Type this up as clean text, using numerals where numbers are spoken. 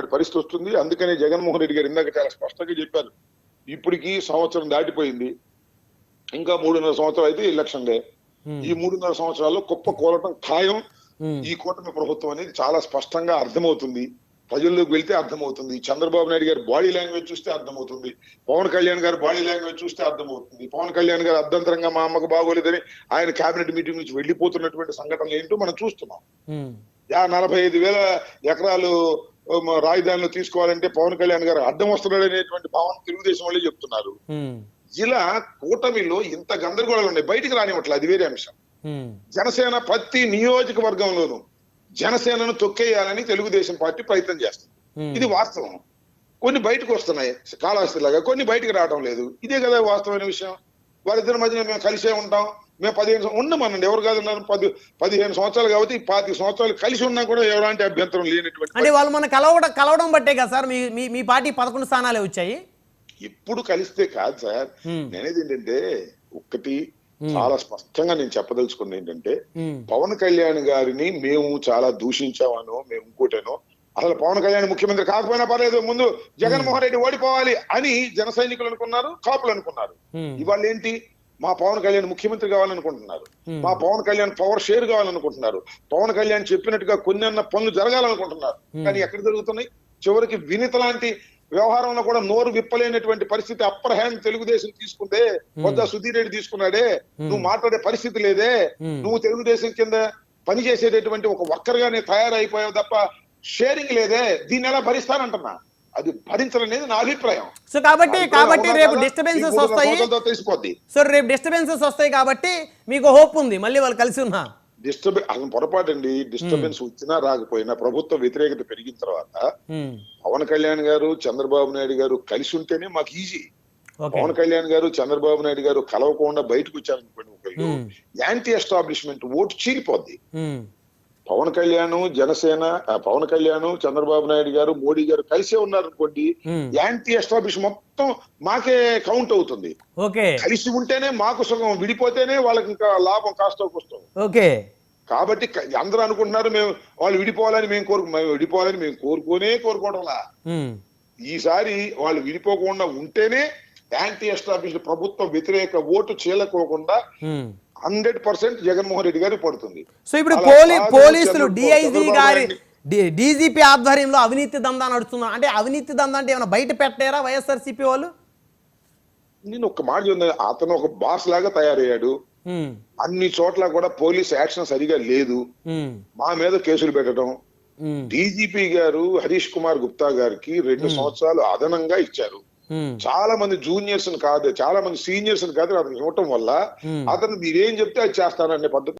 చేసేటువంటి పరిస్థితి వస్తుంది. అందుకనే జగన్మోహన్ రెడ్డి గారు ఇందాక చాలా స్పష్టంగా చెప్పారు. ఇప్పటికి సంవత్సరం దాటిపోయింది, ఇంకా 3.5 సంవత్సరాలు అయితే ఎలక్షన్ డే. ఈ 3.5 సంవత్సరాల్లో కుప్ప కూలటం ఖాయం. ఈ కూటమి ప్రభుత్వం అనేది చాలా స్పష్టంగా అర్థమవుతుంది. ప్రజల్లోకి వెళ్తే అర్థమవుతుంది. చంద్రబాబు నాయుడు గారి బాడీ లాంగ్వేజ్ చూస్తే అర్థమవుతుంది. పవన్ కళ్యాణ్ గారి బాడీ లాంగ్వేజ్ చూస్తే అర్థమవుతుంది. పవన్ కళ్యాణ్ గారు అర్ధంతరంగా మా అమ్మకు బాగోలేదని ఆయన కేబినెట్ మీటింగ్ నుంచి వెళ్లిపోతున్నటువంటి సంఘటనలు ఏంటో మనం చూస్తున్నాం. 45,000 ఎకరాలు రాజధానిలో తీసుకోవాలంటే పవన్ కళ్యాణ్ గారు అడ్డం వస్తున్నాడు అనేటువంటి భావన తెలుగుదేశం వాళ్ళే చెప్తున్నారు. ఇలా కూటమిలో ఇంత గందరగోళాలు ఉన్నాయి, బయటికి రానివ్వట్లేదు. అది వేరే అంశం. జనసేన ప్రతి నియోజకవర్గంలోనూ జనసేనను తొక్కేయాలని తెలుగుదేశం పార్టీ ప్రయత్నం చేస్తుంది. ఇది వాస్తవం. కొన్ని బయటకు వస్తున్నాయి కాళహస్తిలాగా, కొన్ని బయటకు రావడం లేదు. ఇదే కదా వాస్తవమైన విషయం. వారిద్దరి మధ్య మేము కలిసే ఉంటాం, మేము 15 ఉన్నామనండి. ఎవరు కాదన్నారు? 15 సంవత్సరాలు కాబట్టి 25 సంవత్సరాలు కలిసి ఉన్నా కూడా ఎలాంటి అభ్యంతరం లేనటువంటి. అంటే వాళ్ళు మన కలవడం బట్టే కదా సార్ మీ పార్టీ 11 స్థానాలే వచ్చాయి. ఇప్పుడు కలిస్తే కాదు సార్. నేనేది ఏంటంటే ఒక్కటి చాలా స్పష్టంగా నేను చెప్పదలుచుకుంది ఏంటంటే, పవన్ కళ్యాణ్ గారిని మేము చాలా దూషించామనో మేము ఇంకోటేనో, అసలు పవన్ కళ్యాణ్ ముఖ్యమంత్రి కాకపోయినా పర్లేదు, ముందు జగన్మోహన్ రెడ్డి ఓడిపోవాలి అని జన సైనికులు అనుకున్నారు, కాపులు అనుకున్నారు. ఇవాళ ఏంటి? మా పవన్ కళ్యాణ్ ముఖ్యమంత్రి కావాలనుకుంటున్నారు, మా పవన్ కళ్యాణ్ పవర్ షేర్ కావాలనుకుంటున్నారు, పవన్ కళ్యాణ్ చెప్పినట్టుగా కొన్ని అన్న పనులు జరగాలనుకుంటున్నారు. కానీ ఎక్కడ జరుగుతున్నాయి? చివరికి వినిత లాంటి వ్యవహారంలో కూడా నోరు విప్పలేనటువంటి పరిస్థితి అప్పర్ హ్యాండ్ తెలుగుదేశం తీసుకుందే. కొద్దా సుధీర్ రెడ్డి తీసుకున్నాడే, నువ్వు మాట్లాడే పరిస్థితి లేదే, నువ్వు తెలుగుదేశం కింద పనిచేసేటటువంటి ఒక వర్కర్గానే తయారైపోయావు తప్ప షేరింగ్ లేదే, దీన్ని ఎలా భరిస్తానంటున్నా? అది భరించాలనేది నా అభిప్రాయం. సో కాబట్టి రేపు డిస్టర్బెన్సెస్ వస్తాయి. సో రేపు డిస్టర్బెన్సెస్ వస్తాయి కాబట్టి మీకు హోప్ ఉంది మళ్ళీ వాళ్ళు కలిసి ఉన్నా. అసలు పొరపాటు అండి. డిస్టర్బెన్స్ వచ్చినా రాకపోయినా ప్రభుత్వ వ్యతిరేకత పెరిగిన తర్వాత పవన్ కళ్యాణ్ గారు చంద్రబాబు నాయుడు గారు కలిసి ఉంటేనే మాకు ఈజీ. పవన్ కళ్యాణ్ గారు చంద్రబాబు నాయుడు గారు కలవకుండా బయటకు వచ్చారనుకోండి, ఒకళ్ళు యాంటీ ఎస్టాబ్లిష్మెంట్ ఓటు చీలిపోద్ది. పవన్ కళ్యాణ్ జనసేన, పవన్ కళ్యాణ్ చంద్రబాబు నాయుడు గారు మోడీ గారు కలిసే ఉన్నారనుకోండి, యాంటీ ఎస్టాబ్లిష్ మొత్తం మాకే కౌంట్ అవుతుంది. కలిసి ఉంటేనే మాకు సుఖం, విడిపోతేనే వాళ్ళకి ఇంకా లాభం కాస్త వస్తుంది. కాబట్టి అందరూ అనుకుంటున్నారు మేము వాళ్ళు విడిపోవాలని మేము కోరుకోవడంలా. ఈసారి వాళ్ళు విడిపోకుండా ఉంటేనే యాంటీ ఎస్టాబ్లిష్ ప్రభుత్వ వ్యతిరేక ఓటు చీలకోకుండా 100% జగన్మోహన్ రెడ్డి గారికి పడుతుంది. సో ఇప్పుడు పోలీసులు డిఐజీ గారి డీజీపీ ఆధ్వర్యంలో అవినీతి దందా నడుస్తున్నారు. అంటే అవినీతి దందా అంటే ఏమైనా బయట పెట్టారా వైఎస్ఆర్సీపీ వాళ్ళు? నేను ఒక మాట చెప్తాను, అతను ఒక బాస్ లాగా తయారయ్యాడు. అన్ని చోట్ల కూడా పోలీస్ యాక్షన్ సరిగా లేదు, మా మీద కేసులు పెట్టడం. డీజీపీ గారు హరీష్ కుమార్ గుప్తా గారికి 2 సంవత్సరాలు అదనంగా ఇచ్చారు. చాలా మంది జూనియర్స్ కాదు, చాలా మంది సీనియర్స్ కాదు అతను ఇవ్వటం వల్ల అతను మీరేం చెప్తే అది చేస్తాననే పద్ధతి